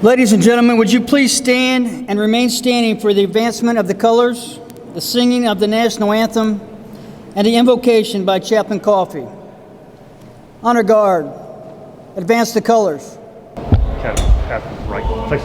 Ladies and gentlemen, would you please stand and remain standing for the advancement of the colors, the singing of the national anthem, and the invocation by Chaplain Coffey. Honor guard, advance the colors. Captain, right, please.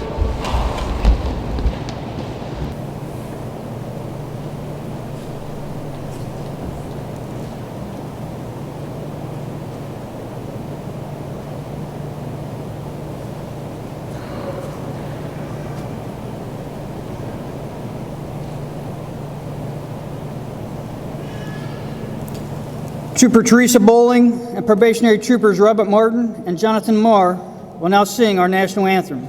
Trooper Teresa Bowling and probationary troopers Robert Martin and Jonathan Marr will now sing our national anthem.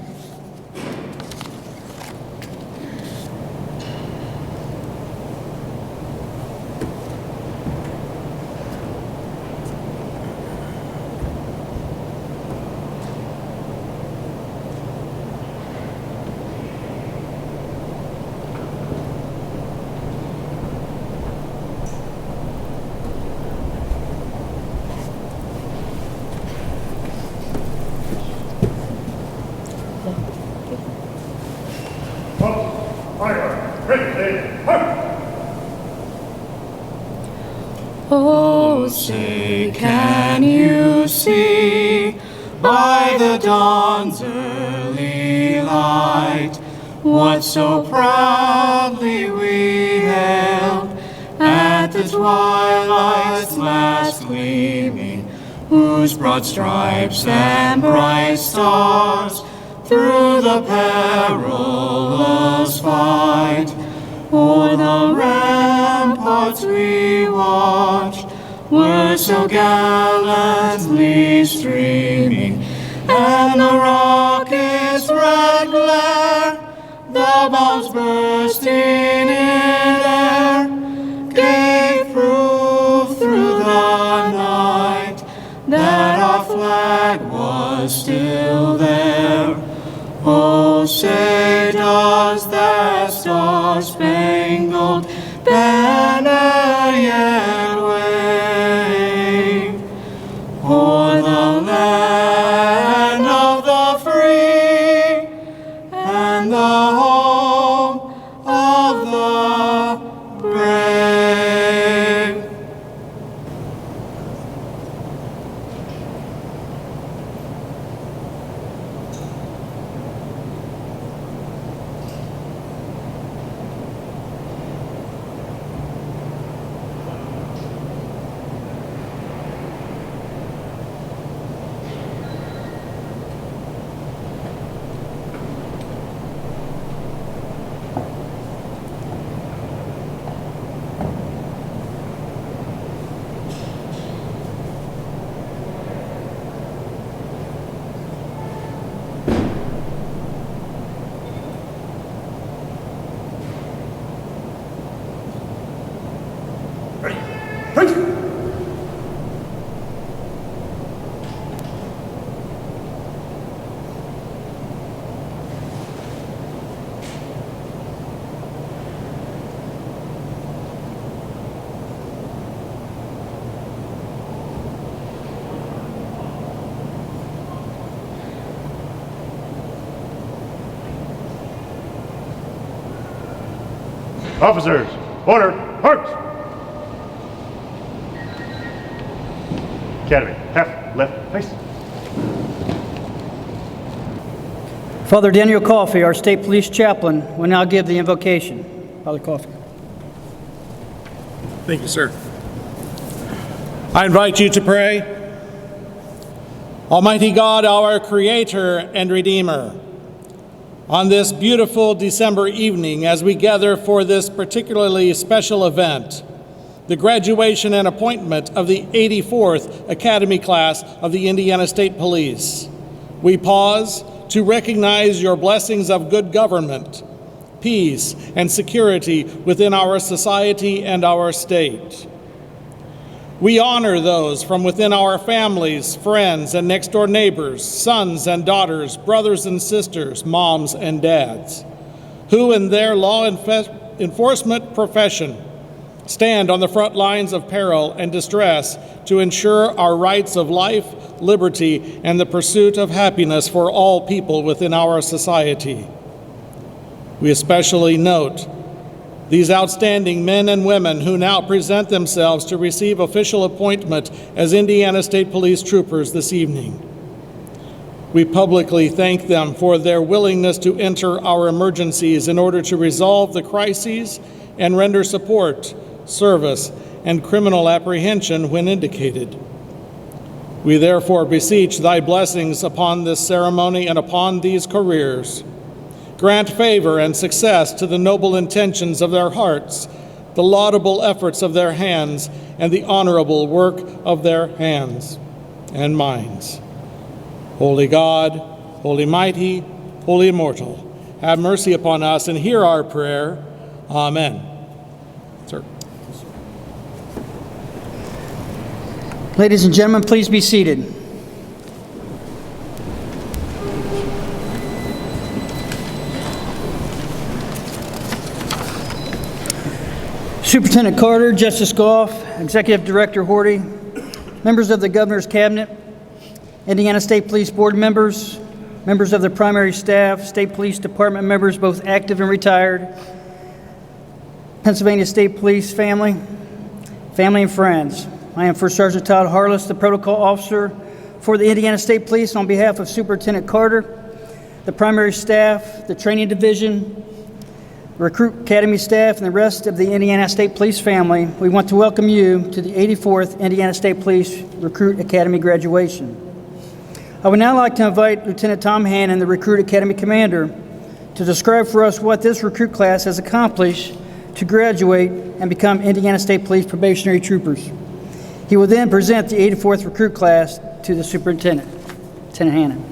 Oh, say, can you see by the dawn's early light what so proudly we hailed at the twilight's last gleaming, whose broad stripes and bright stars through the perilous fight o'er the ramparts we watched were so gallantly streaming, and the rocket's red glare, the bombs bursting in air, gave proof through the night that our flag was still there. Oh, say does that star-spangled banner yet wave o'er the land of the free and the home of the brave? Officers, order, march! Academy, half left face. Father Daniel Coffey, our state police chaplain, will now give the invocation. Father Coffey. Thank you, sir. I invite you to pray. Almighty God, our Creator and Redeemer, on this beautiful December evening as we gather for this particularly special event, the graduation and appointment of the 84th Academy class of the Indiana State Police, we pause to recognize your blessings of good government, peace, and security within our society and our state. We honor those from within our families, friends, and next-door neighbors, sons and daughters, brothers and sisters, moms and dads, who in their law enforcement profession stand on the front lines of peril and distress to ensure our rights of life, liberty, and the pursuit of happiness for all people within our society. We especially note these outstanding men and women who now present themselves to receive official appointment as Indiana State Police troopers this evening. We publicly thank them for their willingness to enter our emergencies in order to resolve the crises and render support, service, and criminal apprehension when indicated. We therefore beseech thy blessings upon this ceremony and upon these careers. Grant favor and success to the noble intentions of their hearts, the laudable efforts of their hands, and the honorable work of their hands and minds. Holy God, holy mighty, holy immortal, have mercy upon us and hear our prayer. Amen. Sir. Ladies and gentlemen, please be seated. Superintendent Carter, Justice Goff, Executive Director Horty, members of the Governor's Cabinet, Indiana State Police Board members, members of the primary staff, State Police Department members, both active and retired, Pennsylvania State Police family and friends. I am First Sergeant Todd Harless, the Protocol Officer for the Indiana State Police. On behalf of Superintendent Carter, the primary staff, the training division, Recruit Academy staff, and the rest of the Indiana State Police family, we want to welcome you to the 84th Indiana State Police Recruit Academy graduation. I would now like to invite Lieutenant Tom Hannon, the Recruit Academy Commander, to describe for us what this recruit class has accomplished to graduate and become Indiana State Police probationary troopers. He will then present the 84th recruit class to the Superintendent. Lieutenant Hannon.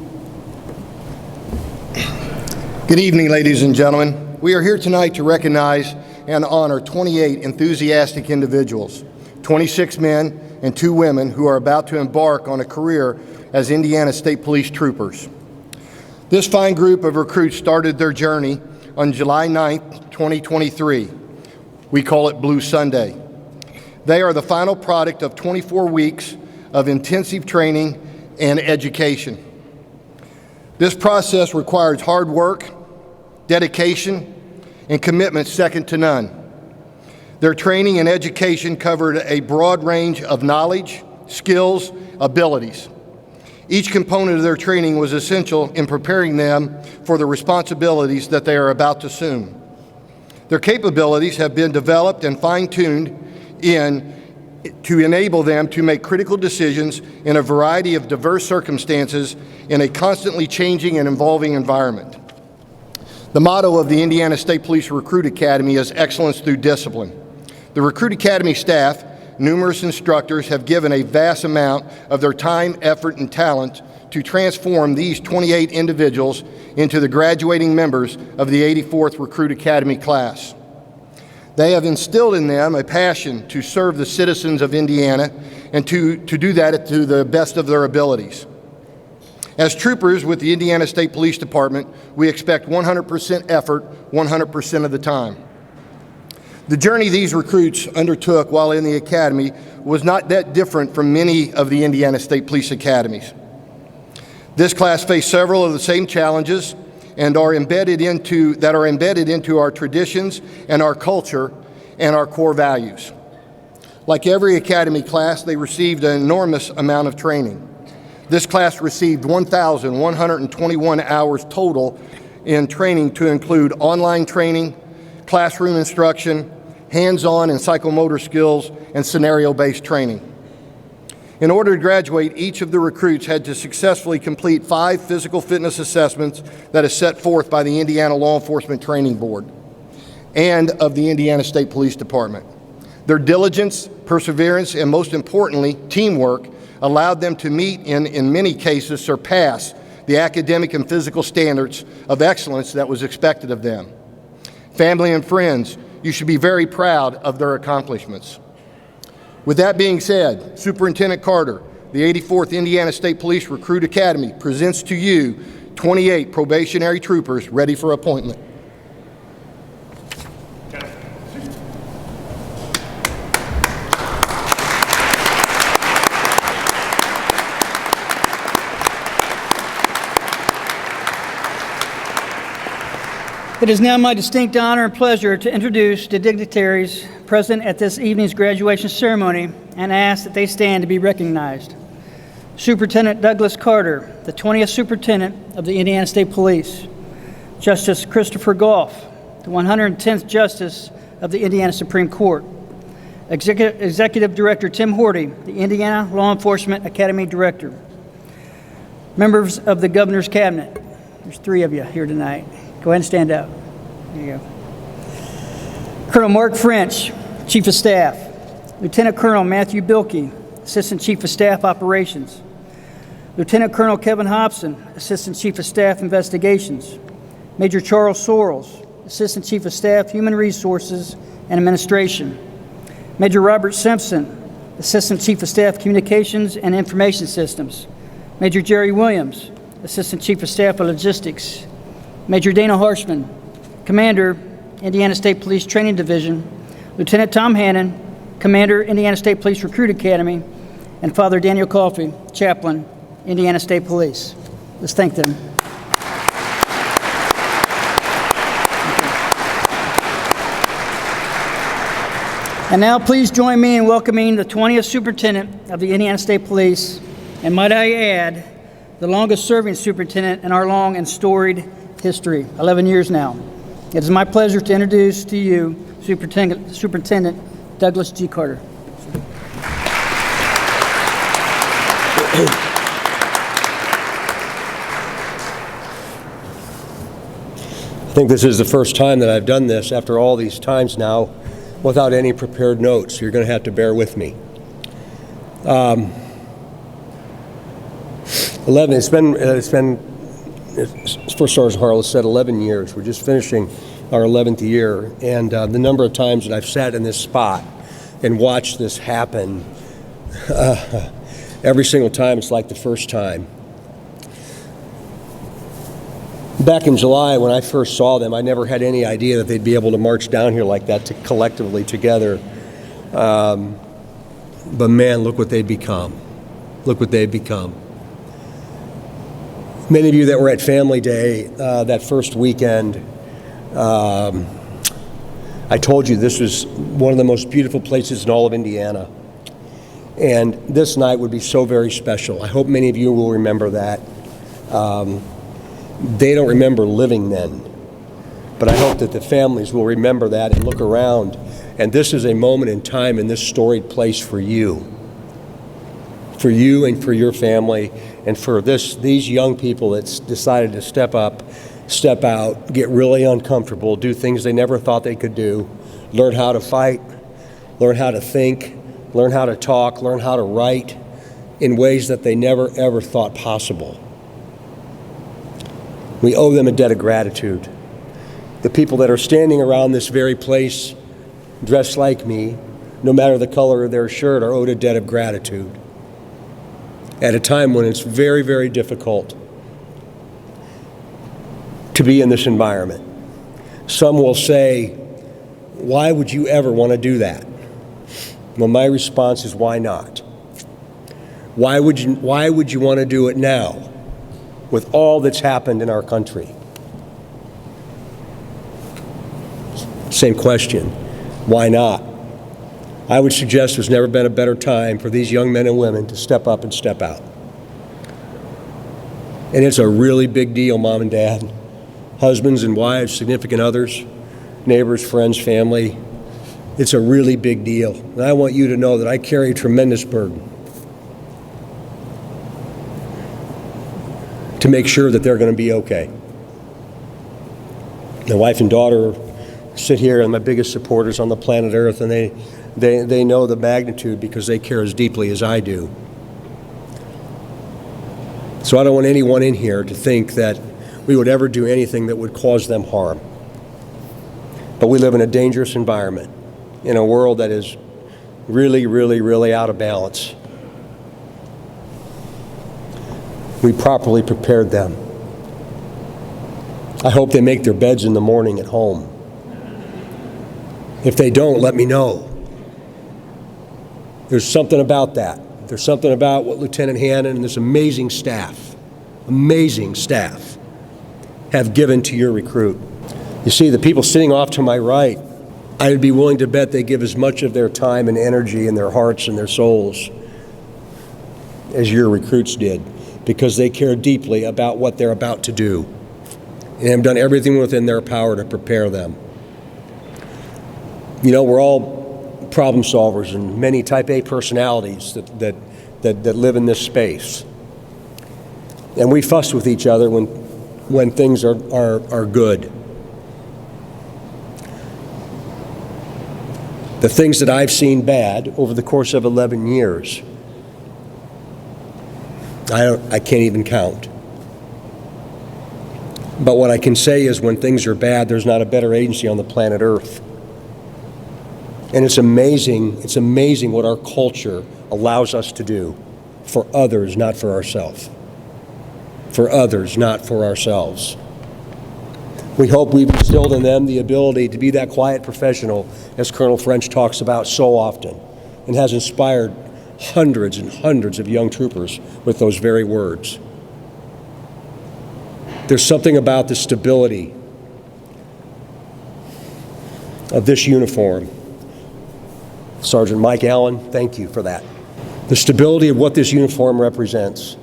Good evening, ladies and gentlemen. We are here tonight to recognize and honor 28 enthusiastic individuals, 26 men and 2 women who are about to embark on a career as Indiana State Police troopers. This fine group of recruits started their journey on July 9th, 2023. We call it Blue Sunday. They are the final product of 24 weeks of intensive training and education. This process requires hard work, dedication, and commitment second to none. Their training and education covered a broad range of knowledge, skills, abilities. Each component of their training was essential in preparing them for the responsibilities that they are about to assume. Their capabilities have been developed and fine-tuned to enable them to make critical decisions in a variety of diverse circumstances in a constantly changing and evolving environment. The motto of the Indiana State Police Recruit Academy is excellence through discipline. The Recruit Academy staff, numerous instructors, have given a vast amount of their time, effort, and talent to transform these 28 individuals into the graduating members of the 84th Recruit Academy class. They have instilled in them a passion to serve the citizens of Indiana and to do that to the best of their abilities. As troopers with the Indiana State Police Department, we expect 100% effort 100% of the time. The journey these recruits undertook while in the academy was not that different from many of the Indiana State Police academies. This class faced several of the same challenges and are embedded into our traditions and our culture and our core values. Like every academy class, they received an enormous amount of training. This class received 1,121 hours total in training, to include online training, classroom instruction, hands-on and psychomotor skills, and scenario-based training. In order to graduate, each of the recruits had to successfully complete 5 physical fitness assessments that is set forth by the Indiana Law Enforcement Training Board and of the Indiana State Police Department. Their diligence, perseverance, and most importantly, teamwork allowed them to meet and, in many cases, surpass the academic and physical standards of excellence that was expected of them. Family and friends, you should be very proud of their accomplishments. With that being said, Superintendent Carter, the 84th Indiana State Police Recruit Academy, presents to you 28 probationary troopers ready for appointment. It is now my distinct honor and pleasure to introduce the dignitaries present at this evening's graduation ceremony and ask that they stand to be recognized. Superintendent Douglas Carter, the 20th Superintendent of the Indiana State Police. Justice Christopher Goff, the 110th Justice of the Indiana Supreme Court. Executive Director Tim Horty, the Indiana Law Enforcement Academy Director. Members of the Governor's Cabinet. There's 3 of you here tonight. Go ahead and stand up. There you go. Colonel Mark French, Chief of Staff. Lieutenant Colonel Matthew Bilkey, Assistant Chief of Staff Operations. Lieutenant Colonel Kevin Hobson, Assistant Chief of Staff Investigations. Major Charles Sorrells, Assistant Chief of Staff Human Resources and Administration. Major Robert Simpson, Assistant Chief of Staff Communications and Information Systems. Major Jerry Williams, Assistant Chief of Staff of Logistics. Major Dana Harshman, Commander, Indiana State Police Training Division. Lieutenant Tom Hannon, Commander, Indiana State Police Recruit Academy. And Father Daniel Coffey, Chaplain, Indiana State Police. Let's thank them. And now please join me in welcoming the 20th Superintendent of the Indiana State Police, and might I add, the longest serving superintendent in our long and storied history, 11 years now. It is my pleasure to introduce to you Superintendent Douglas G. Carter. I think this is the first time that I've done this after all these times now without any prepared notes. You're going to have to bear with me. 11, it's been, First Sergeant Harless said 11 years. We're just finishing our 11th year, and the number of times that I've sat in this spot and watched this happen, every single time it's like the first time. Back in July, when I first saw them, I never had any idea that they'd be able to march down here like that collectively together. But man, look what they've become. Look what they've become. Many of you that were at Family Day that first weekend, I told you this was one of the most beautiful places in all of Indiana. And this night would be so very special. I hope many of you will remember that. They don't remember living then, but I hope that the families will remember that and look around. And this is a moment in time in this storied place for you and for your family, and for these young people that's decided to step up, step out, get really uncomfortable, do things they never thought they could do, learn how to fight, learn how to think, learn how to talk, learn how to write in ways that they never ever thought possible. We owe them a debt of gratitude. The people that are standing around this very place, dressed like me, no matter the color of their shirt, are owed a debt of gratitude at a time when it's very, very difficult to be in this environment. Some will say, why would you ever want to do that? Well, my response is, why not? Why would you want to do it now with all that's happened in our country? Same question. Why not? I would suggest there's never been a better time for these young men and women to step up and step out. And it's a really big deal, Mom and Dad, husbands and wives, significant others, neighbors, friends, family. It's a really big deal. And I want you to know that I carry a tremendous burden to make sure that they're going to be okay. My wife and daughter sit here and my biggest supporters on the planet Earth, and they know the magnitude because they care as deeply as I do. So I don't want anyone in here to think that we would ever do anything that would cause them harm. But we live in a dangerous environment, in a world that is really, really, really out of balance. We properly prepared them. I hope they make their beds in the morning at home. If they don't, let me know. There's something about that. There's something about what Lieutenant Hannon and this amazing staff have given to your recruit. You see, the people sitting off to my right, I'd be willing to bet they give as much of their time and energy and their hearts and their souls as your recruits did, because they care deeply about what they're about to do and have done everything within their power to prepare them. You know, we're all problem solvers and many type A personalities that live in this space. And we fuss with each other when things are good. The things that I've seen bad over the course of 11 years, I can't even count. But what I can say is when things are bad, there's not a better agency on the planet Earth. And it's amazing what our culture allows us to do for others, not for ourselves. For others, not for ourselves. We hope we've instilled in them the ability to be that quiet professional, as Colonel French talks about so often, and has inspired hundreds and hundreds of young troopers with those very words. There's something about the stability of this uniform. Sergeant Mike Allen, thank you for that. The stability of what this uniform represents.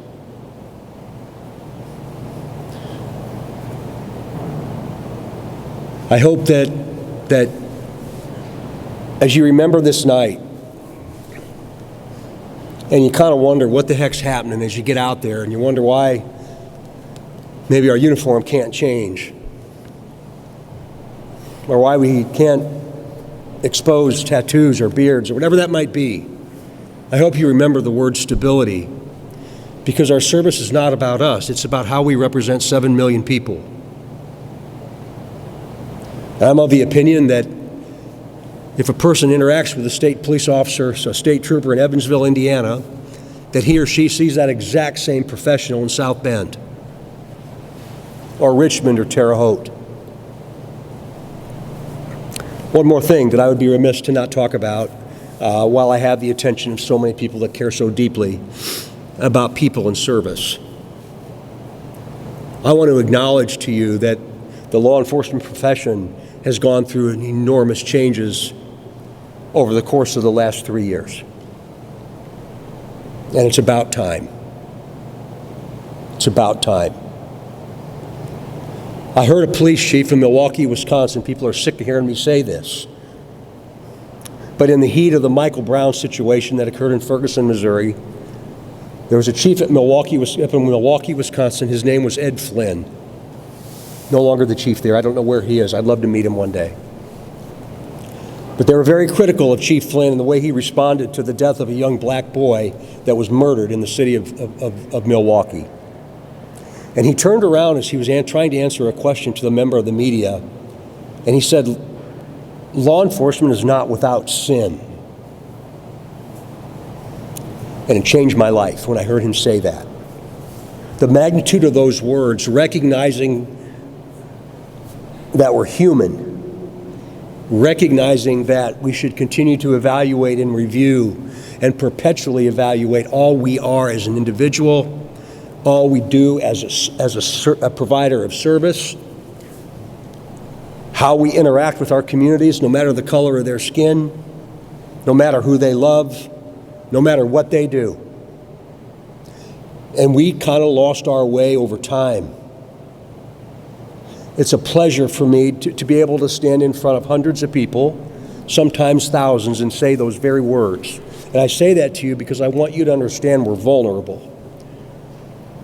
I hope that as you remember this night, and you kind of wonder what the heck's happening as you get out there, and you wonder why maybe our uniform can't change, or why we can't expose tattoos or beards or whatever that might be. I hope you remember the word stability, because our service is not about us. It's about how we represent 7 million people. And I'm of the opinion that if a person interacts with a state police officer, so a state trooper in Evansville, Indiana, that he or she sees that exact same professional in South Bend or Richmond or Terre Haute. One more thing that I would be remiss to not talk about while I have the attention of so many people that care so deeply about people in service. I want to acknowledge to you that the law enforcement profession has gone through enormous changes over the course of the last 3 years. And it's about time. It's about time. I heard a police chief in Milwaukee, Wisconsin. People are sick of hearing me say this. But in the heat of the Michael Brown situation that occurred in Ferguson, Missouri, there was a chief at Milwaukee, Wisconsin. His name was Ed Flynn. No longer the chief there. I don't know where he is. I'd love to meet him one day. But they were very critical of Chief Flynn and the way he responded to the death of a young black boy that was murdered in the city of Milwaukee. And he turned around as he was trying to answer a question to the member of the media, and he said, "Law enforcement is not without sin." And it changed my life when I heard him say that. The magnitude of those words, recognizing that we're human, recognizing that we should continue to evaluate and review and perpetually evaluate all we are as an individual, all we do as a provider of service, how we interact with our communities, no matter the color of their skin, no matter who they love, no matter what they do. And we kind of lost our way over time. It's a pleasure for me to be able to stand in front of hundreds of people, sometimes thousands, and say those very words. And I say that to you because I want you to understand we're vulnerable.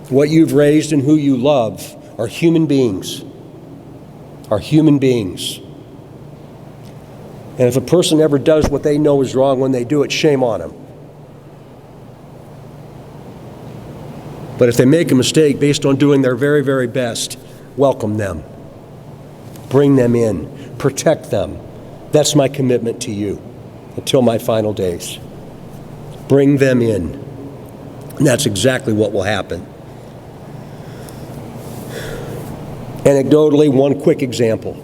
What you've raised and who you love are human beings. Are human beings. And if a person ever does what they know is wrong when they do it, shame on them. But if they make a mistake based on doing their very, very best, welcome them. Bring them in. Protect them. That's my commitment to you until my final days. Bring them in. And that's exactly what will happen. Anecdotally, one quick example.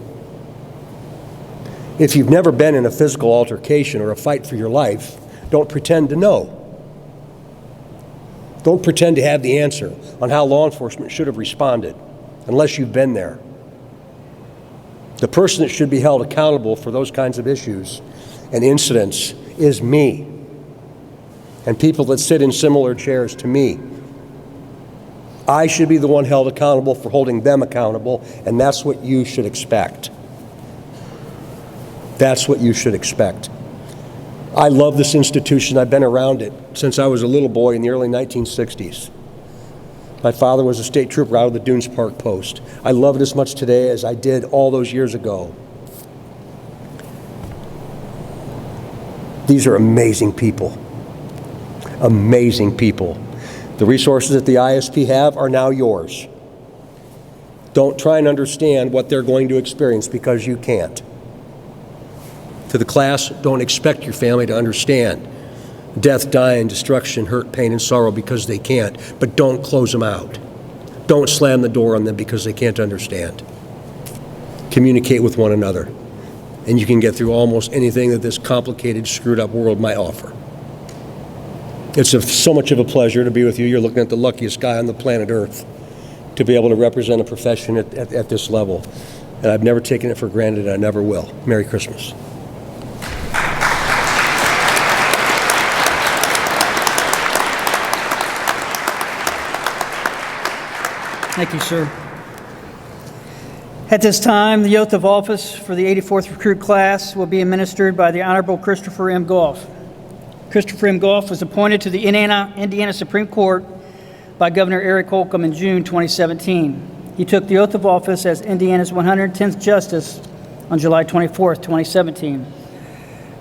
If you've never been in a physical altercation or a fight for your life, don't pretend to know. Don't pretend to have the answer on how law enforcement should have responded, unless you've been there. The person that should be held accountable for those kinds of issues and incidents is me, and people that sit in similar chairs to me. I should be the one held accountable for holding them accountable, and that's what you should expect. That's what you should expect. I love this institution. I've been around it since I was a little boy in the early 1960s. My father was a state trooper out of the Dunes Park Post. I love it as much today as I did all those years ago. These are amazing people. Amazing people. The resources that the ISP have are now yours. Don't try and understand what they're going to experience because you can't. To the class, don't expect your family to understand death, dying, destruction, hurt, pain, and sorrow because they can't, but don't close them out. Don't slam the door on them because they can't understand. Communicate with one another, and you can get through almost anything that this complicated, screwed up world might offer. It's so much of a pleasure to be with you. You're looking at the luckiest guy on the planet Earth to be able to represent a profession at this level. And I've never taken it for granted, and I never will. Merry Christmas. Thank you, sir. At this time, the oath of office for the 84th recruit class will be administered by the Honorable Christopher M. Goff. Christopher M. Goff was appointed to the Indiana Supreme Court by Governor Eric Holcomb in June 2017. He took the oath of office as Indiana's 110th Justice on July 24, 2017.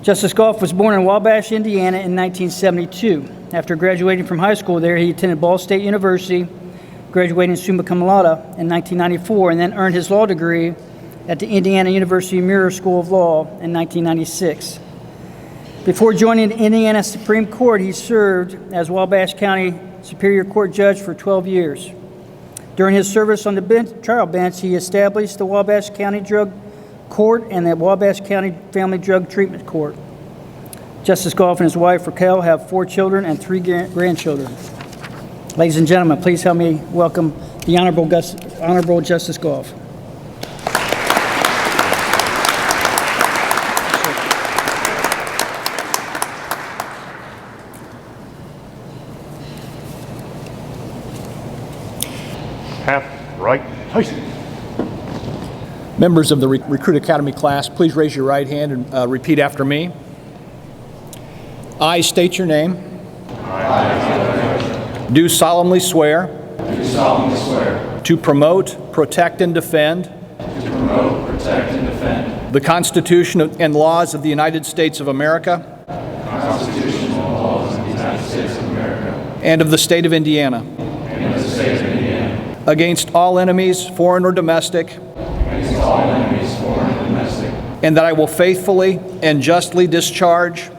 Justice Goff was born in Wabash, Indiana in 1972. After graduating from high school there, he attended Ball State University, graduating summa cum laude in 1994, and then earned his law degree at the Indiana University Muir School of Law in 1996. Before joining the Indiana Supreme Court, he served as Wabash County Superior Court Judge for 12 years. During his service on the trial bench, he established the Wabash County Drug Court and the Wabash County Family Drug Treatment Court. Justice Goff and his wife, Raquel, have 4 children and 3 grandchildren. Ladies and gentlemen, please help me welcome the Honorable Justice Goff. Half right, place. Members of the Recruit Academy class, please raise your right hand and repeat after me. I state your name. Do solemnly swear. To promote, protect, and defend. The Constitution and laws of the United States of America. And of the state of Indiana. Against all enemies, foreign or domestic. And that I will faithfully and justly discharge.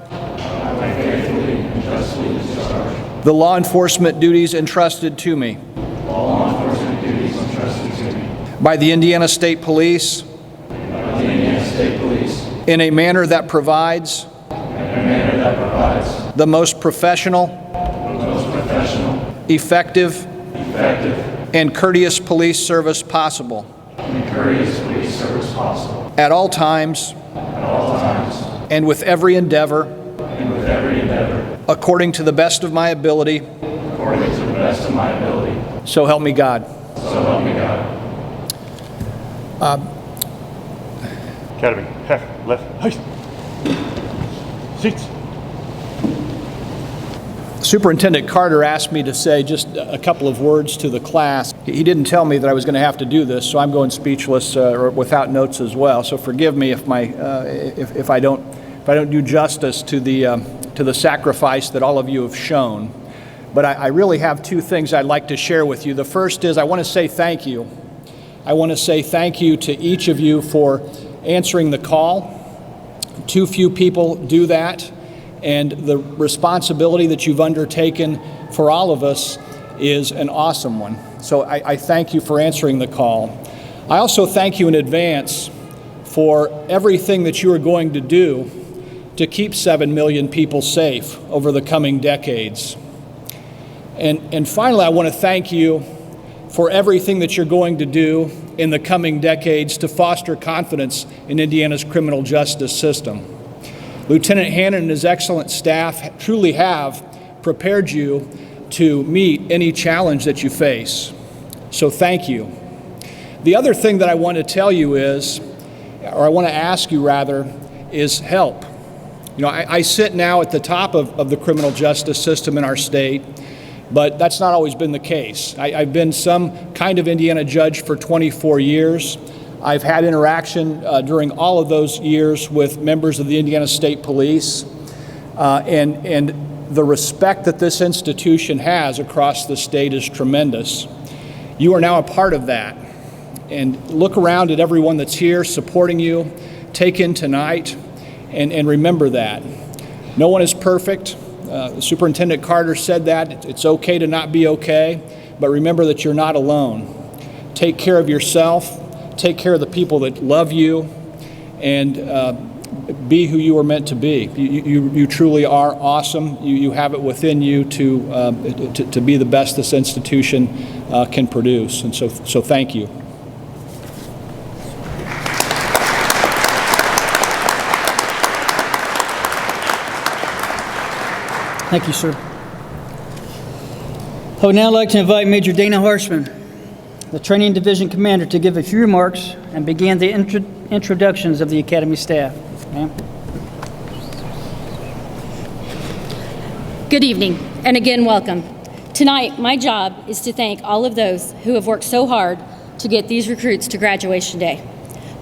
The law enforcement duties entrusted to me. By the Indiana State Police. In a manner that provides. The most professional. Effective. And courteous police service possible. at all times, and with every endeavor, according to the best of my ability, so help me God. Academy, half, left, hoist. Seats. Superintendent Carter asked me to say just a couple of words to the class. He didn't tell me that I was going to have to do this, so I'm going speechless or without notes as well. So forgive me if I don't do justice to the sacrifice that all of you have shown. But I really have two things I'd like to share with you. The first is I want to say thank you. I want to say thank you to each of you for answering the call. Too few people do that, and the responsibility that you've undertaken for all of us is an awesome one. So I thank you for answering the call. I also thank you in advance for everything that you are going to do to keep 7 million people safe over the coming decades. And finally, I want to thank you for everything that you're going to do in the coming decades to foster confidence in Indiana's criminal justice system. Lieutenant Hannon and his excellent staff truly have prepared you to meet any challenge that you face. So thank you. The other thing that I want to tell you is, or I want to ask you rather, is help. You know, I sit now at the top of the criminal justice system in our state, but that's not always been the case. I've been some kind of Indiana judge for 24 years. I've had interaction during all of those years with members of the Indiana State Police, and the respect that this institution has across the state is tremendous. You are now a part of that. And look around at everyone that's here supporting you. Take in tonight and remember that. No one is perfect. Superintendent Carter said that. It's okay to not be okay, but remember that you're not alone. Take care of yourself. Take care of the people that love you, and be who you are meant to be. You truly are awesome. You have it within you to be the best this institution can produce. And so thank you. Thank you, sir. I would now like to invite Major Dana Harshman, the Training Division Commander, to give a few remarks and begin the introductions of the Academy staff. Ma'am. Good evening, and again, welcome. Tonight, my job is to thank all of those who have worked so hard to get these recruits to graduation day.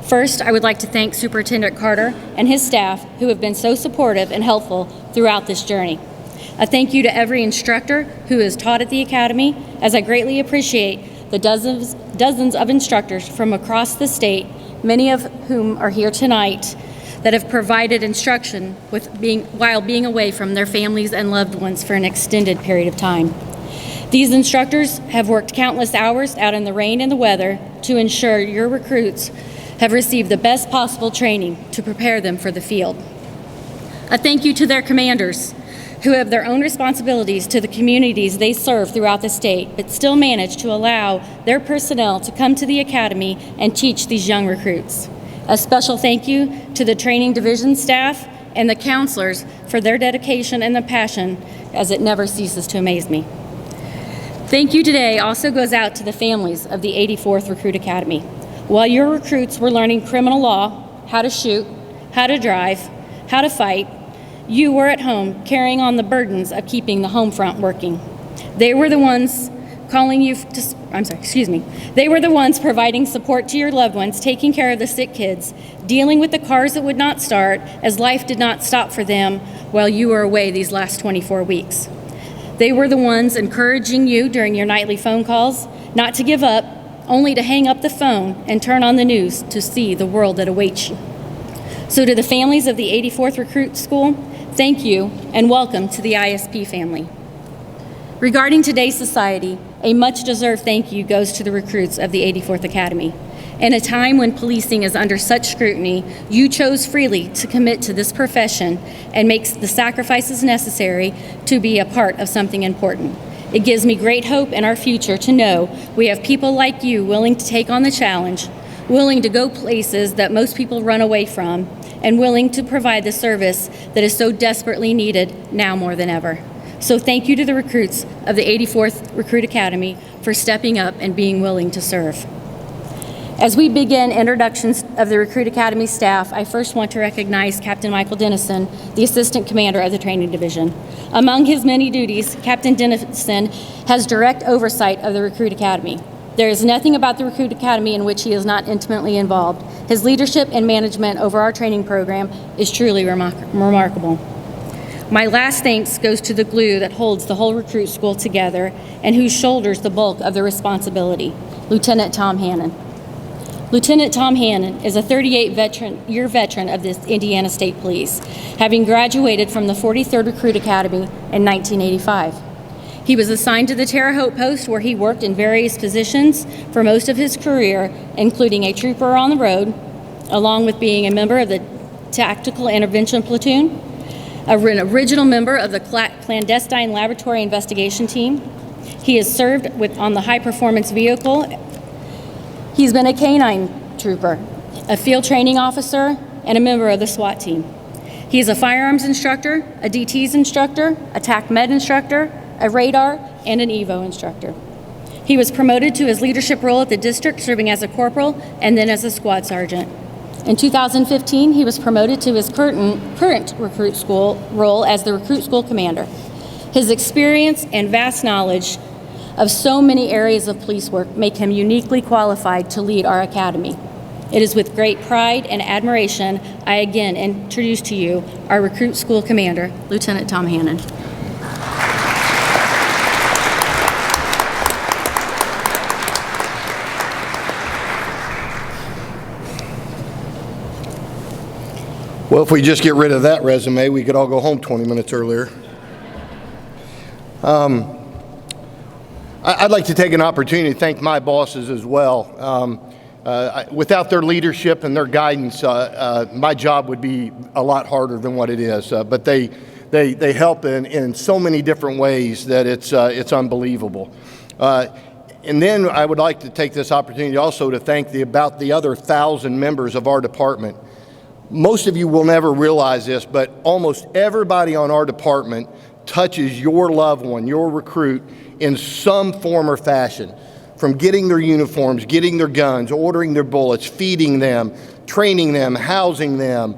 First, I would like to thank Superintendent Carter and his staff who have been so supportive and helpful throughout this journey. A thank you to every instructor who has taught at the Academy, as I greatly appreciate the dozens of instructors from across the state, many of whom are here tonight, that have provided instruction while being away from their families and loved ones for an extended period of time. These instructors have worked countless hours out in the rain and the weather to ensure your recruits have received the best possible training to prepare them for the field. A thank you to their commanders, who have their own responsibilities to the communities they serve throughout the state, but still manage to allow their personnel to come to the Academy and teach these young recruits. A special thank you to the Training Division staff and the counselors for their dedication and the passion, as it never ceases to amaze me. Thank you today also goes out to the families of the 84th Recruit Academy. While your recruits were learning criminal law, how to shoot, how to drive, how to fight, you were at home carrying on the burdens of keeping the home front working. They were the ones They were the ones providing support to your loved ones, taking care of the sick kids, dealing with the cars that would not start as life did not stop for them while you were away these last 24 weeks. They were the ones encouraging you during your nightly phone calls not to give up, only to hang up the phone and turn on the news to see the world that awaits you. So to the families of the 84th Recruit School, thank you and welcome to the ISP family. Regarding today's society, a much-deserved thank you goes to the recruits of the 84th Academy. In a time when policing is under such scrutiny, you chose freely to commit to this profession and make the sacrifices necessary to be a part of something important. It gives me great hope in our future to know we have people like you willing to take on the challenge, willing to go places that most people run away from, and willing to provide the service that is so desperately needed now more than ever. So thank you to the recruits of the 84th Recruit Academy for stepping up and being willing to serve. As we begin introductions of the Recruit Academy staff, I first want to recognize Captain Michael Dennison, the Assistant Commander of the Training Division. Among his many duties, Captain Dennison has direct oversight of the Recruit Academy. There is nothing about the Recruit Academy in which he is not intimately involved. His leadership and management over our training program is truly remarkable. My last thanks goes to the glue that holds the whole recruit school together and who shoulders the bulk of the responsibility, Lieutenant Tom Hannon. Lieutenant Tom Hannon is a 38-year veteran of the Indiana State Police, having graduated from the 43rd Recruit Academy in 1985. He was assigned to the Terre Haute post, where he worked in various positions for most of his career, including a trooper on the road, along with being a member of the Tactical Intervention Platoon, an original member of the Clandestine Laboratory Investigation Team. He has served on the High Performance Vehicle. He's been a canine trooper, a field training officer, and a member of the SWAT team. He is a firearms instructor, a DTs instructor, a TAC Med instructor, a radar, and an EVO instructor. He was promoted to his leadership role at the district, serving as a corporal and then as a squad sergeant. In 2015, he was promoted to his current recruit school role as the recruit school commander. His experience and vast knowledge of so many areas of police work make him uniquely qualified to lead our academy. It is with great pride and admiration I again introduce to you our recruit school commander, Lieutenant Tom Hannon. Well, if we just get rid of that resume, we could all go home 20 minutes earlier. I'd like to take an opportunity to thank my bosses as well. Without their leadership and their guidance, my job would be a lot harder than what it is. But they help in so many different ways that it's unbelievable. And then I would like to take this opportunity also to thank about the other 1,000 members of our department. Most of you will never realize this, but almost everybody on our department touches your loved one, your recruit, in some form or fashion. From getting their uniforms, getting their guns, ordering their bullets, feeding them, training them, housing them,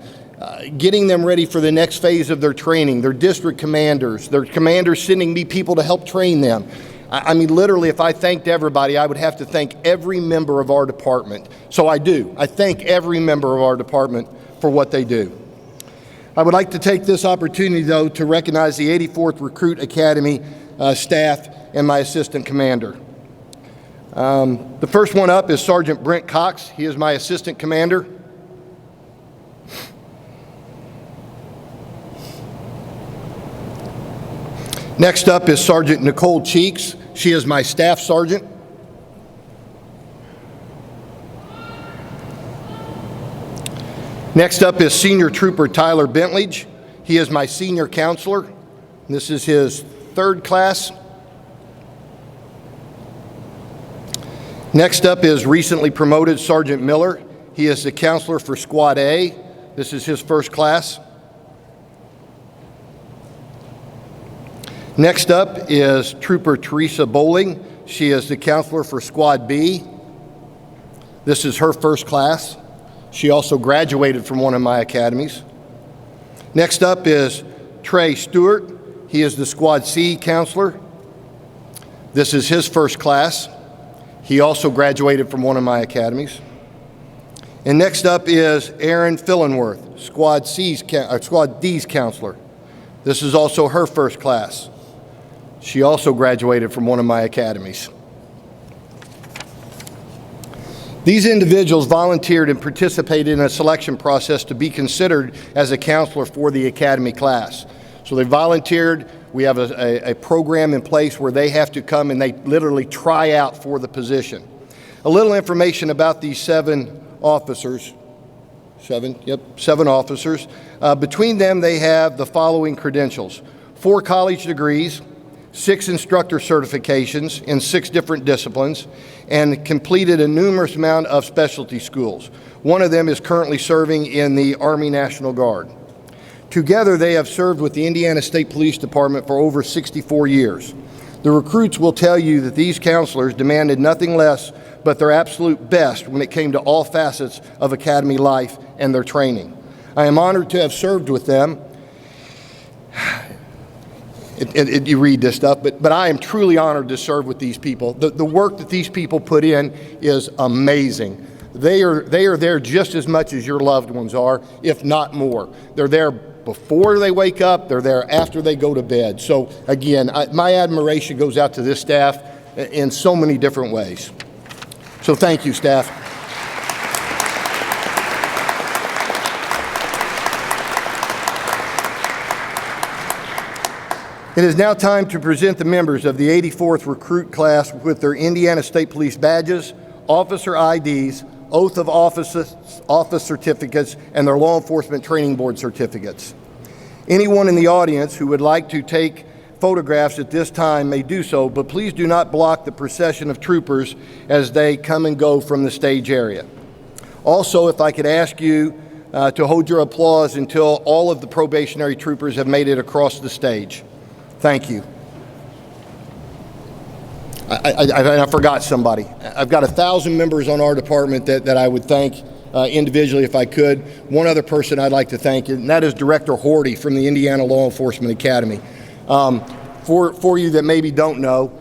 getting them ready for the next phase of their training, their district commanders, their commanders sending me people to help train them. I mean, literally, if I thanked everybody, I would have to thank every member of our department. So I do. I thank every member of our department for what they do. I would like to take this opportunity, though, to recognize the 84th Recruit Academy staff and my assistant commander. The first one up is Sergeant Brent Cox. He is my assistant commander. Next up is Sergeant Nicole Cheeks. She is my staff sergeant. Next up is Senior Trooper Tyler Bentlage. He is my senior counselor. This is his third class. Next up is recently promoted Sergeant Miller. He is the counselor for Squad A. This is his first class. Next up is Trooper Teresa Bowling. She is the counselor for Squad B. This is her first class. She also graduated from one of my academies. Next up is Trey Stewart. He is the Squad C counselor. This is his first class. He also graduated from one of my academies. And next up is Erin Fillenworth, Squad D's counselor. This is also her first class. She also graduated from one of my academies. These individuals volunteered and participated in a selection process to be considered as a counselor for the academy class. So they volunteered. We have a program in place where they have to come and they literally try out for the position. A little information about these 7 officers. 7 officers. Between them, they have the following credentials: 4 college degrees, 6 instructor certifications in 6 different disciplines, and completed a numerous amount of specialty schools. One of them is currently serving in the Army National Guard. Together, they have served with the Indiana State Police Department for over 64 years. The recruits will tell you that these counselors demanded nothing less but their absolute best when it came to all facets of academy life and their training. I am honored to have served with them. You read this stuff, but I am truly honored to serve with these people. The work that these people put in is amazing. They are there just as much as your loved ones are, if not more. They're there before they wake up, they're there after they go to bed. So again, my admiration goes out to this staff in so many different ways. So thank you, staff. It is now time to present the members of the 84th recruit class with their Indiana State Police badges, officer IDs, oath of office certificates, and their law enforcement training board certificates. Anyone in the audience who would like to take photographs at this time may do so, but please do not block the procession of troopers as they come and go from the stage area. Also, if I could ask you to hold your applause until all of the probationary troopers have made it across the stage. Thank you. I forgot somebody. I've got 1,000 members on our department that I would thank individually if I could. One other person I'd like to thank, and that is Director Horty from the Indiana Law Enforcement Academy. For you that maybe don't know,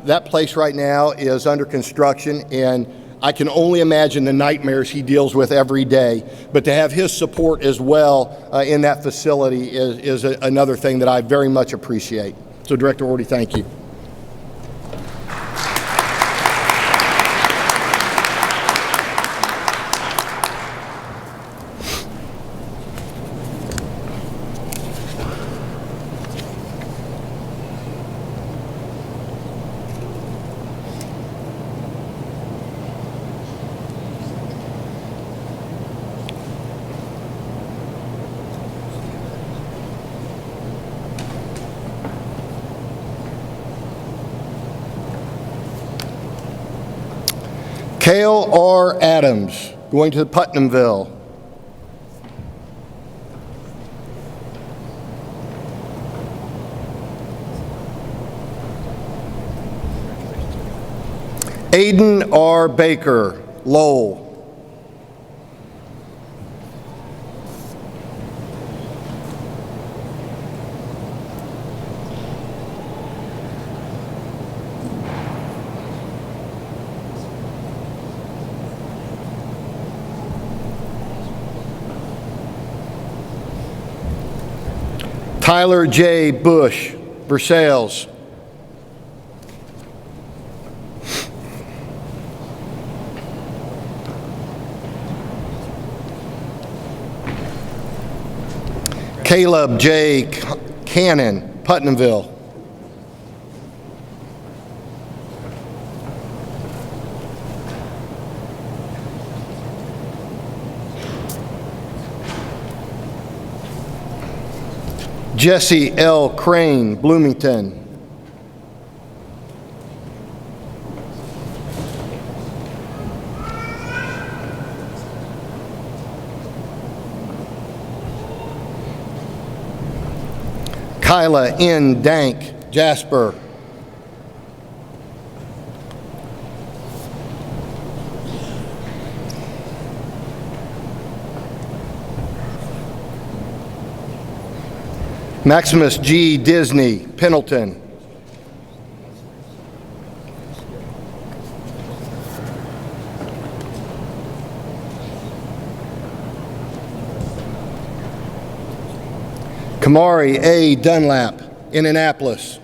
that place right now is under construction, and I can only imagine the nightmares he deals with every day. But to have his support as well in that facility is another thing that I very much appreciate. So Director Horty, thank you. Cale R. Adams, going to Putnamville. Aiden R. Baker, Lowell. Tyler J. Bush, Versailles. Caleb J. Cannon, Putnamville. Jesse L. Crane, Bloomington. Kyla N. Dank, Jasper. Maximus G. Disney, Pendleton. Kamari A. Dunlap, Indianapolis.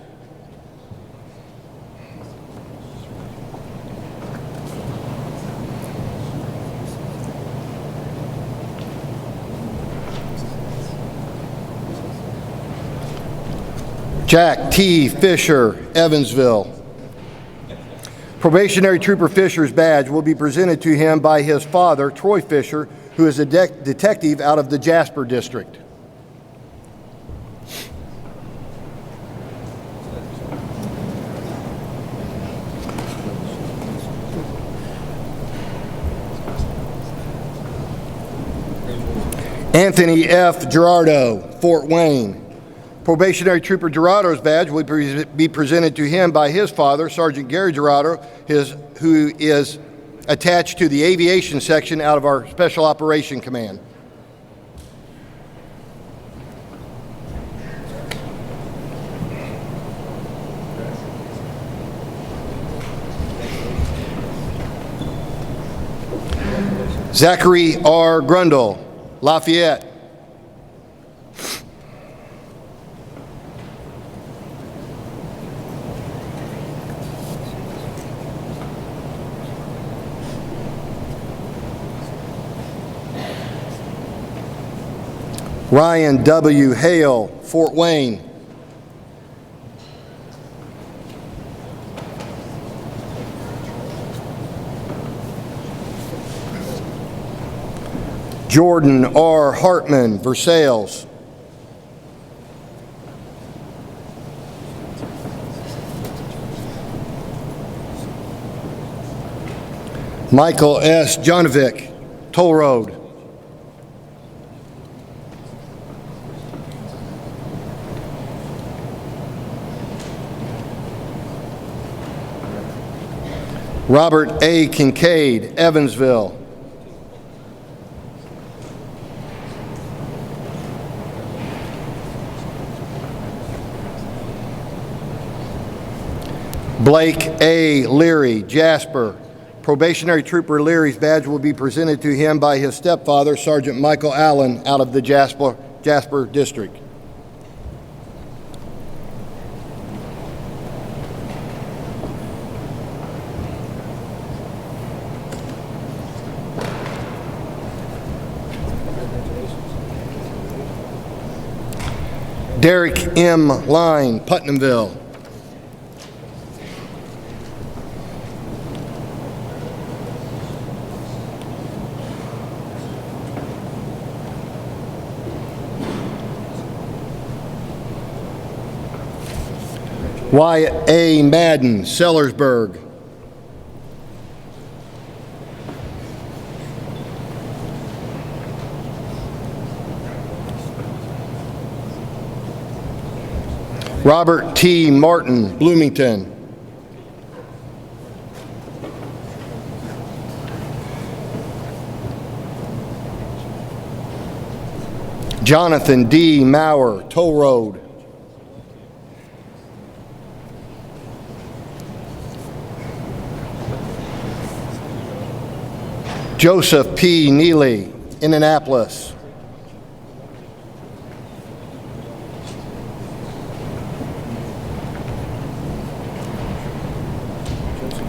Jack T. Fisher, Evansville. Probationary Trooper Fisher's badge will be presented to him by his father, Troy Fisher, who is a detective out of the Jasper District. Anthony F. Gerardo, Fort Wayne. Probationary Trooper Gerardo's badge will be presented to him by his father, Sergeant Gary Gerardo, who is attached to the aviation section out of our Special Operation Command. Zachary R. Grundle, Lafayette. Ryan W. Hale, Fort Wayne. Jordan R. Hartman, Versailles. Michael S. Jonovic, Toll Road. Robert A. Kincaid, Evansville. Blake A. Leary, Jasper. Probationary Trooper Leary's badge will be presented to him by his stepfather, Sergeant Michael Allen, out of the Jasper District. Derek M. Line, Putnamville. Wyatt A. Madden, Sellersburg. Robert T. Martin, Bloomington. Jonathan D. Maurer, Toll Road. Joseph P. Neely, Indianapolis.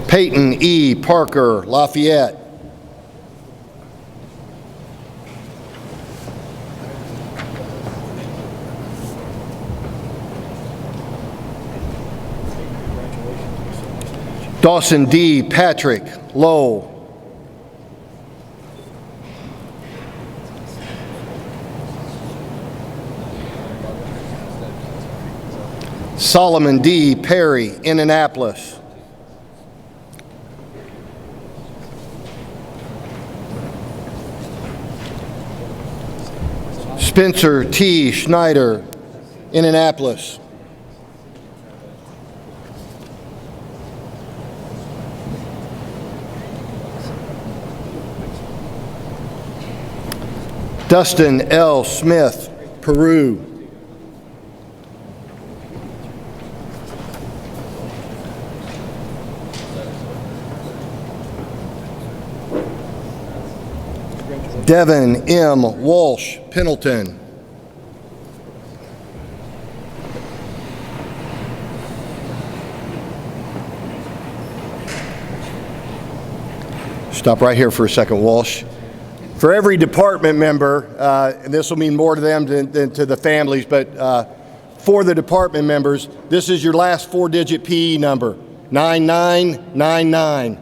Peyton E. Parker, Lafayette. Dawson D. Patrick, Lowell. Solomon D. Perry, Indianapolis. Spencer T. Schneider, Indianapolis. Dustin L. Smith, Peru. Devin M. Walsh, Pendleton. Stop right here for a second, Walsh. For every department member, and this will mean more to them than to the families, but for the department members, this is your last four-digit PE number, 9999.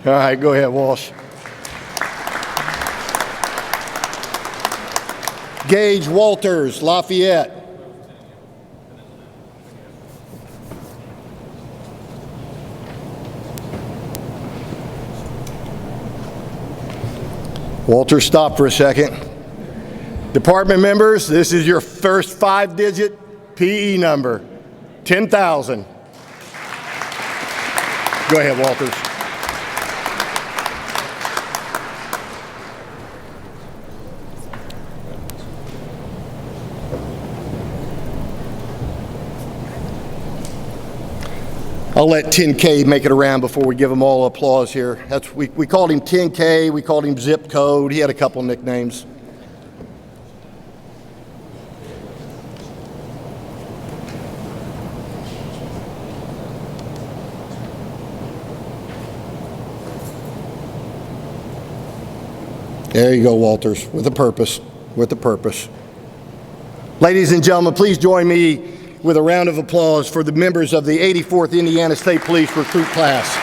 All right, go ahead, Walsh. Gage Walters, Lafayette. Walter, stop for a second. Department members, this is your first 5-digit PE number, 10,000. Go ahead, Walters. I'll let 10K make it around before we give them all applause here. We called him 10K, we called him Zip Code, he had a couple nicknames. There you go, Walters, with a purpose, with a purpose. Ladies and gentlemen, please join me with a round of applause for the members of the 84th Indiana State Police recruit class.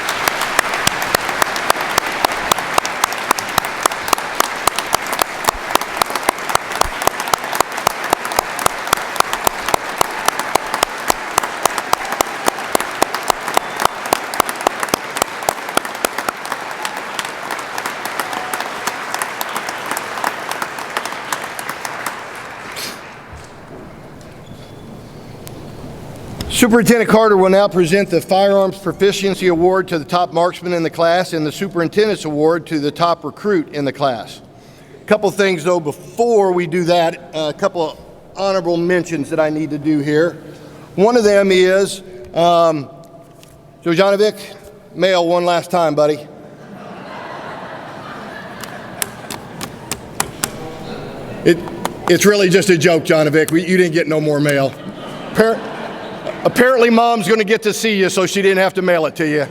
Superintendent Carter will now present the Firearms Proficiency Award to the top marksman in the class and the Superintendent's Award to the top recruit in the class. A couple things, though, before we do that, a couple of honorable mentions that I need to do here. One of them is, Jojanovic, male one last time, buddy. It's really just a joke, Jonovic. You didn't get no more mail. Apparently, Mom's going to get to see you, so she didn't have to mail it to you.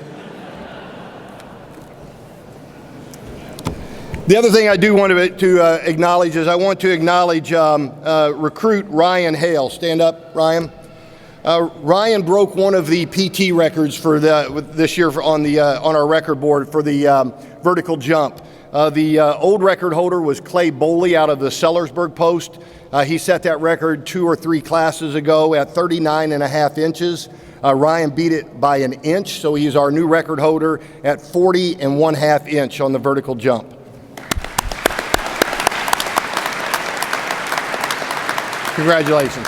The other thing I do want to acknowledge is I want to acknowledge recruit Ryan Hale. Stand up, Ryan. Ryan broke one of the PT records for this year on our record board for the vertical jump. The old record holder was Clay Boley out of the Sellersburg Post. He set that record 2 or 3 classes ago at 39.5 inches. Ryan beat it by an inch, so he's our new record holder at 40.5 inch on the vertical jump. Congratulations.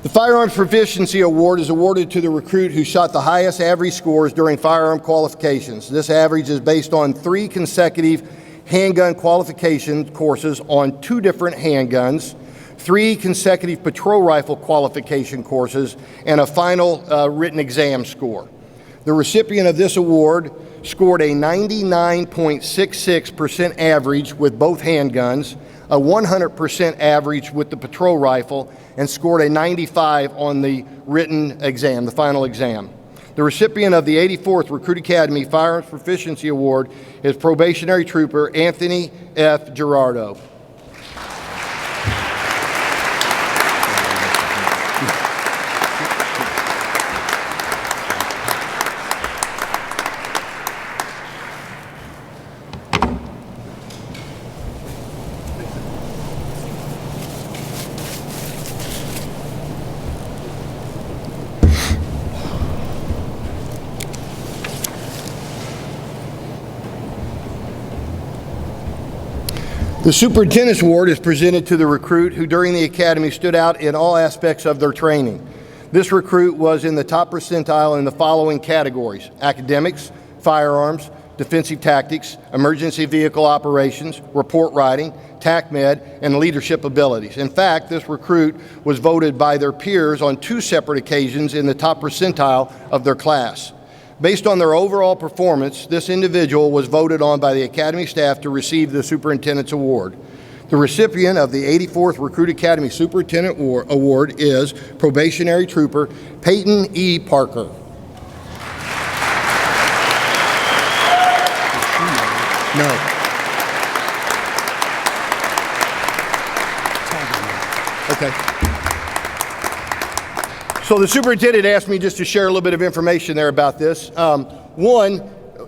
The Firearms Proficiency Award is awarded to the recruit who shot the highest average scores during firearm qualifications. This average is based on 3 consecutive handgun qualification courses on 2 different handguns, 3 consecutive patrol rifle qualification courses, and a final written exam score. The recipient of this award scored a 99.66% average with both handguns, a 100% average with the patrol rifle, and scored a 95 on the written exam, the final exam. The recipient of the 84th Recruit Academy Firearms Proficiency Award is Probationary Trooper Anthony F. Gerardo. The Superintendent's Award is presented to the recruit who during the academy stood out in all aspects of their training. This recruit was in the top percentile in the following categories: academics, firearms, defensive tactics, emergency vehicle operations, report writing, TACMED, and leadership abilities. In fact, this recruit was voted by their peers on 2 separate occasions in the top percentile of their class. Based on their overall performance, this individual was voted on by the Academy staff to receive the Superintendent's Award. The recipient of the 84th Recruit Academy Superintendent Award is Probationary Trooper Peyton E. Parker. No. Okay. So the superintendent asked me just to share a little bit of information there about this. One,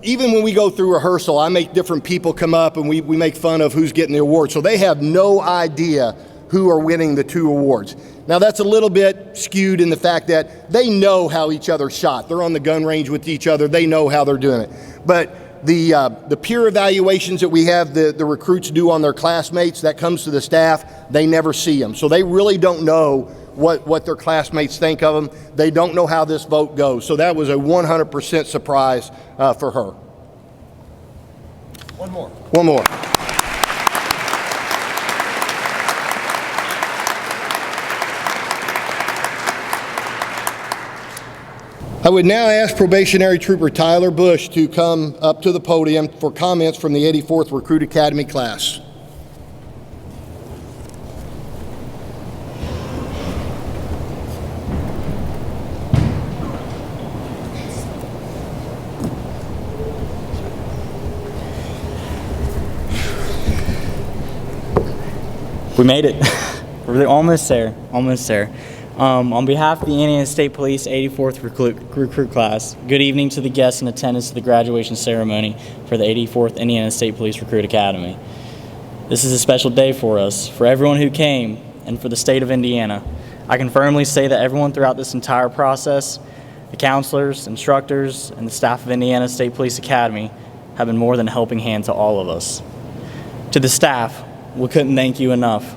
even when we go through rehearsal, I make different people come up and we make fun of who's getting the award. So they have no idea who are winning the 2 awards. Now that's a little bit skewed in the fact that they know how each other shot. They're on the gun range with each other. They know how they're doing it. But The peer evaluations that we have the recruits do on their classmates, that comes to the staff, they never see them. So they really don't know what their classmates think of them. They don't know how this vote goes. So that was a 100% surprise for her. One more. I would now ask Probationary Trooper Tyler Bush to come up to the podium for comments from the 84th Recruit Academy class. We made it. We're almost there. On behalf of the Indiana State Police 84th recruit class, good evening to the guests in attendance to the graduation ceremony for the 84th Indiana State Police Recruit Academy. This is a special day for us, for everyone who came, and for the state of Indiana. I can firmly say that everyone throughout this entire process, the counselors, instructors, and the staff of Indiana State Police Academy have been more than a helping hand to all of us. To the staff, we couldn't thank you enough.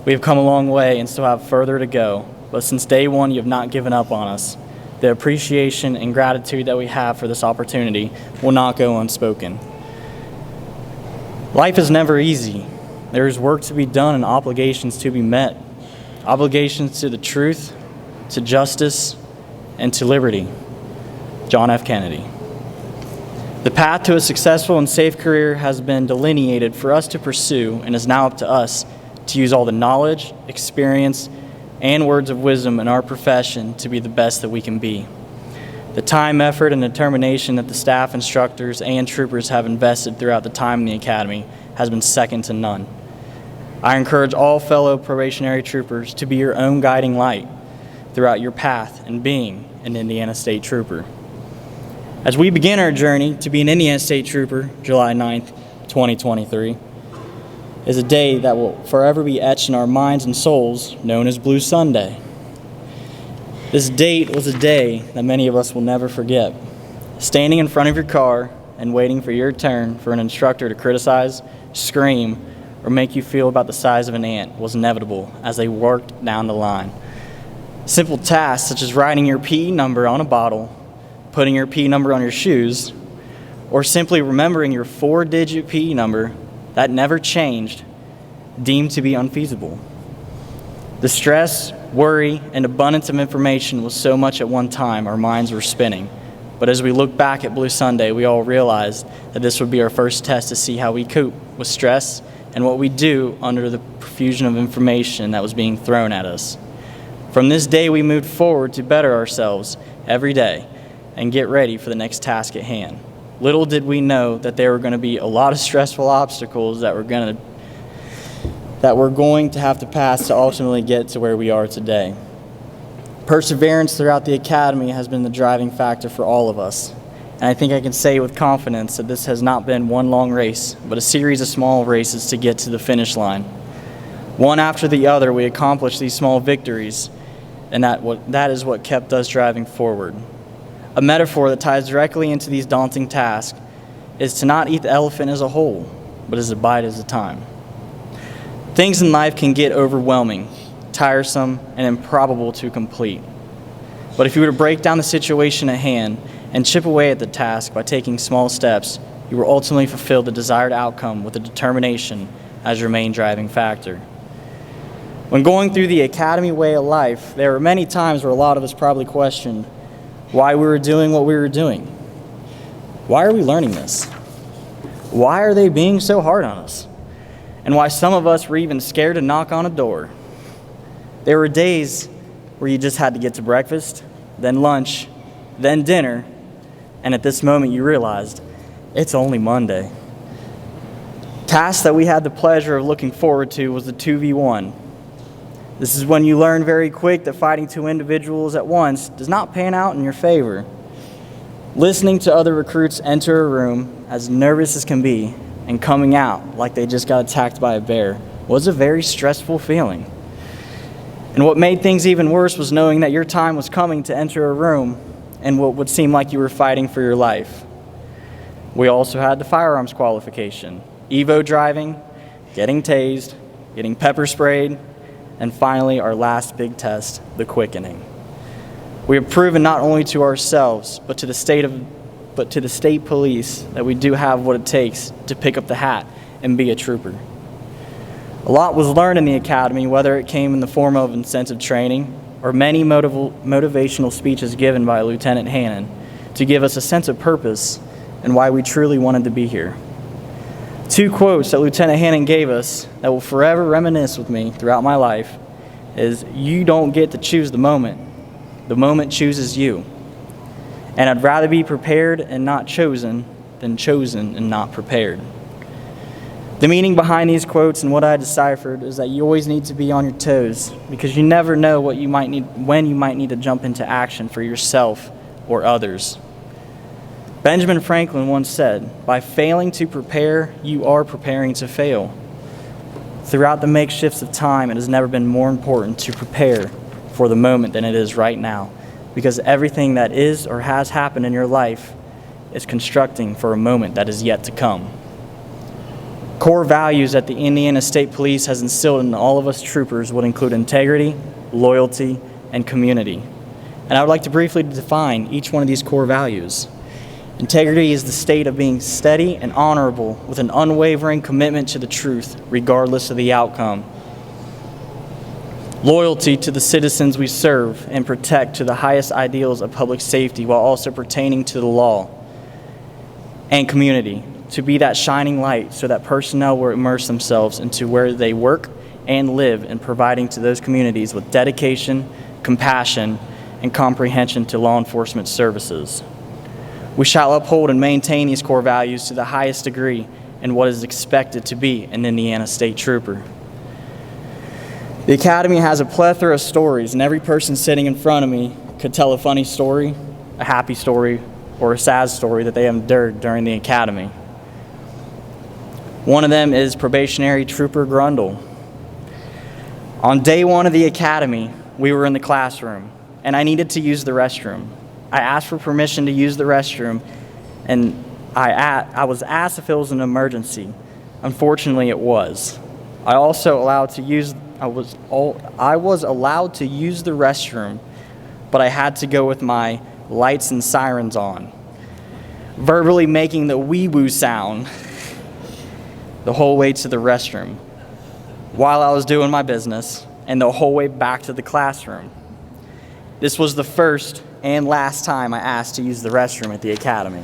We have come a long way and still have further to go, but since day one you have not given up on us. The appreciation and gratitude that we have for this opportunity will not go unspoken. Life is never easy. There is work to be done and obligations to be met. Obligations to the truth, to justice, and to liberty. John F. Kennedy. The path to a successful and safe career has been delineated for us to pursue, and is now up to us to use all the knowledge, experience, and words of wisdom in our profession to be the best that we can be. The time, effort, and determination that the staff, instructors, and troopers have invested throughout the time in the Academy has been second to none. I encourage all fellow probationary troopers to be your own guiding light throughout your path in being an Indiana State Trooper. As we begin our journey to be an Indiana State Trooper, July 9th, 2023, is a day that will forever be etched in our minds and souls, known as Blue Sunday. This date was a day that many of us will never forget. Standing in front of your car and waiting for your turn for an instructor to criticize, scream, or make you feel about the size of an ant was inevitable as they worked down the line. Simple tasks such as writing your PE number on a bottle, putting your PE number on your shoes, or simply remembering your 4-digit PE number that never changed, deemed to be unfeasible. The stress, worry, and abundance of information was so much at one time our minds were spinning. But as we look back at Blue Sunday, we all realized that this would be our first test to see how we cope with stress and what we do under the profusion of information that was being thrown at us. From this day, we moved forward to better ourselves every day and get ready for the next task at hand. Little did we know that there were going to be a lot of stressful obstacles that we're going to have to pass to ultimately get to where we are today. Perseverance throughout the Academy has been the driving factor for all of us. And I think I can say with confidence that this has not been one long race, but a series of small races to get to the finish line. One after the other, we accomplished these small victories, and that is what kept us driving forward. A metaphor that ties directly into these daunting tasks is to not eat the elephant as a whole, but as a bite at a time. Things in life can get overwhelming, tiresome, and improbable to complete. But if you were to break down the situation at hand and chip away at the task by taking small steps, you will ultimately fulfill the desired outcome with the determination as your main driving factor. When going through the Academy way of life, there were many times where a lot of us probably questioned why we were doing what we were doing. Why are we learning this? Why are they being so hard on us? And why some of us were even scared to knock on a door. There were days where you just had to get to breakfast, then lunch, then dinner, and at this moment you realized it's only Monday. Task that we had the pleasure of looking forward to was the 2v1. This is when you learn very quick that fighting two individuals at once does not pan out in your favor. Listening to other recruits enter a room as nervous as can be and coming out like they just got attacked by a bear was a very stressful feeling. And what made things even worse was knowing that your time was coming to enter a room and what would seem like you were fighting for your life. We also had the firearms qualification, Evo driving, getting tased, getting pepper sprayed, and finally our last big test, the quickening. We have proven not only to ourselves, but to the state police that we do have what it takes to pick up the hat and be a trooper. A lot was learned in the academy, whether it came in the form of incentive training or many motivational speeches given by Lieutenant Hannon to give us a sense of purpose and why we truly wanted to be here. 2 quotes that Lieutenant Hannon gave us that will forever reminisce with me throughout my life is, "You don't get to choose the moment chooses you." And I'd rather be prepared and not chosen than chosen and not prepared. The meaning behind these quotes and what I deciphered is that you always need to be on your toes because you never know when you might need to jump into action for yourself or others. Benjamin Franklin once said, "By failing to prepare, you are preparing to fail." Throughout the makeshifts of time, it has never been more important to prepare for the moment than it is right now, because everything that is or has happened in your life is constructing for a moment that is yet to come. Core values that the Indiana State Police has instilled in all of us troopers would include integrity, loyalty, and community. And I would like to briefly define each one of these core values. Integrity is the state of being steady and honorable with an unwavering commitment to the truth, regardless of the outcome. Loyalty to the citizens we serve and protect to the highest ideals of public safety while also pertaining to the law. And community, to be that shining light so that personnel will immerse themselves into where they work and live in providing to those communities with dedication, compassion, and comprehension to law enforcement services. We shall uphold and maintain these core values to the highest degree in what is expected to be an Indiana State Trooper. The Academy has a plethora of stories, and every person sitting in front of me could tell a funny story, a happy story, or a sad story that they have endured during the Academy. One of them is Probationary Trooper Grundle. On day 1 of the Academy, we were in the classroom, and I needed to use the restroom. I asked for permission to use the restroom, and I was asked if it was an emergency. Unfortunately, it was. I was allowed to use the restroom, but I had to go with my lights and sirens on, verbally making the wee-woo sound the whole way to the restroom while I was doing my business and the whole way back to the classroom. This was the first and last time I asked to use the restroom at the Academy.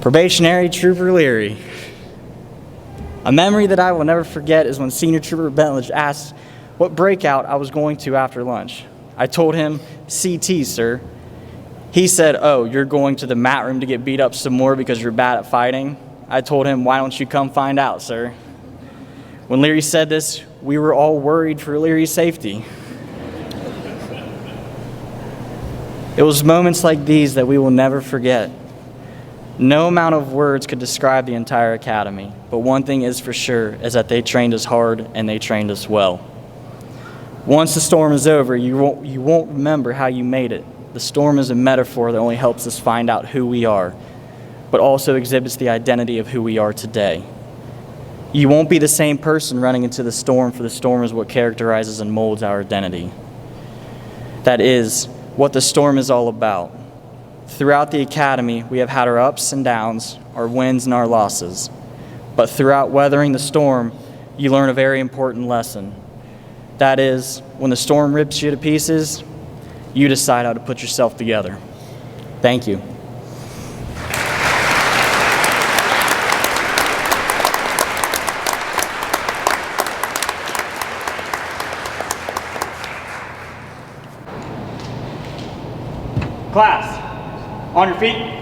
Probationary Trooper Leary. A memory that I will never forget is when Senior Trooper Bentledge asked what breakout I was going to after lunch. I told him, CT, sir. He said, oh, you're going to the mat room to get beat up some more because you're bad at fighting? I told him, why don't you come find out, sir? When Leary said this, we were all worried for Leary's safety. It was moments like these that we will never forget. No amount of words could describe the entire Academy, but one thing is for sure, is that they trained us hard and they trained us well. Once the storm is over, you won't remember how you made it. The storm is a metaphor that only helps us find out who we are, but also exhibits the identity of who we are today. You won't be the same person running into the storm, for the storm is what characterizes and molds our identity. That is what the storm is all about. Throughout the Academy, we have had our ups and downs, our wins and our losses. But throughout weathering the storm, you learn a very important lesson. That is, when the storm rips you to pieces, you decide how to put yourself together. Thank you. Class, on your feet.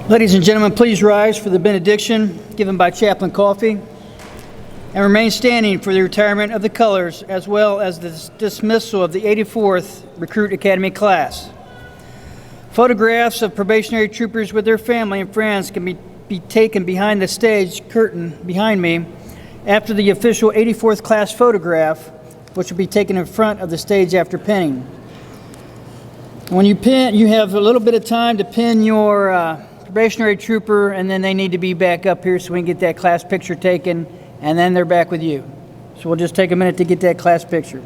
Ladies and gentlemen, please rise for the benediction given by Chaplain Coffey. and remain standing for the retirement of the colors as well as the dismissal of the 84th Recruit Academy class. Photographs of probationary troopers with their family and friends can be taken behind the stage curtain behind me after the official 84th class photograph, which will be taken in front of the stage after pinning. When you pin, you have a little bit of time to pin your probationary trooper, and then they need to be back up here so we can get that class picture taken, and then they're back with you. So we'll just take a minute to get that class picture.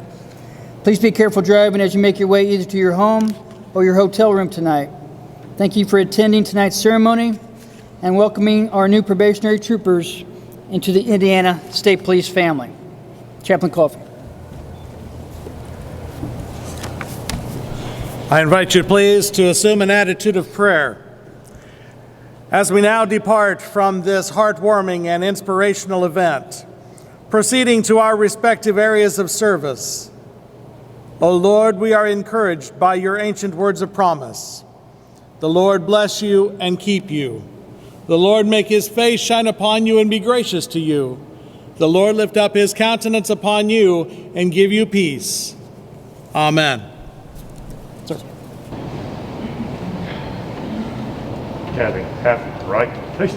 Please be careful driving as you make your way either to your home or your hotel room tonight. Thank you for attending tonight's ceremony and welcoming our new probationary troopers into the Indiana State Police family. Chaplain Coffey. I invite you, please, to assume an attitude of prayer. As we now depart from this heartwarming and inspirational event, proceeding to our respective areas of service, O Lord, we are encouraged by your ancient words of promise. The Lord bless you and keep you. The Lord make his face shine upon you and be gracious to you. The Lord lift up his countenance upon you and give you peace. Amen. Sir. Academy, half right, please.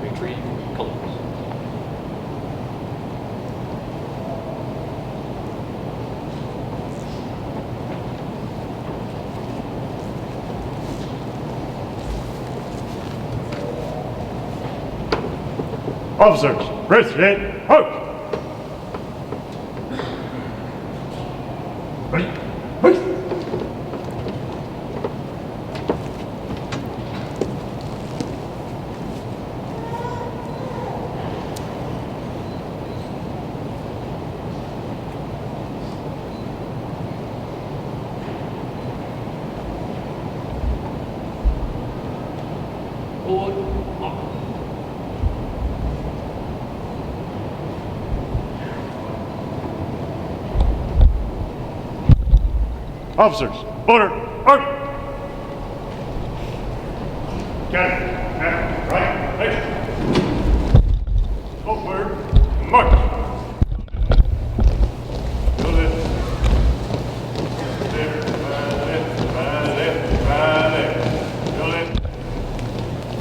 Retreat colors. Officers, ready, halt! Ready, halt! Officers, order, arm! Got it. Left, right, left. Forward, march. Go left. Left, right, left, right, left, right, left. Go left. Go left. Left, right,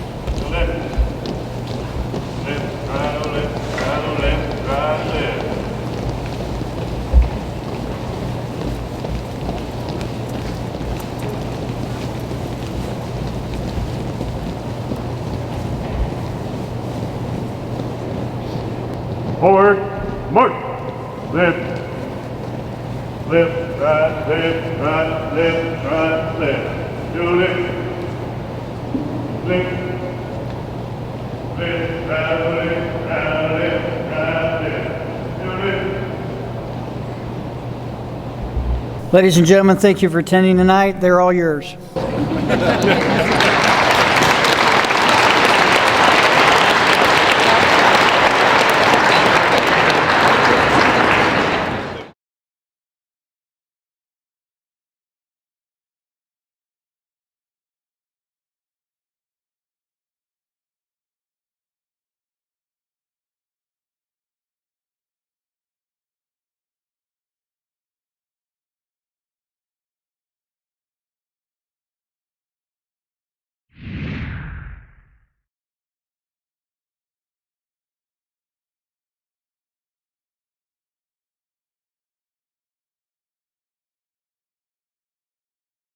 left, right, left, right, left. Forward, march. Left, left, right, left, right, left, right, left. Go left, left, left, right, left, right, left, right, left. Go left. Ladies and gentlemen, thank you for attending tonight. They're all yours.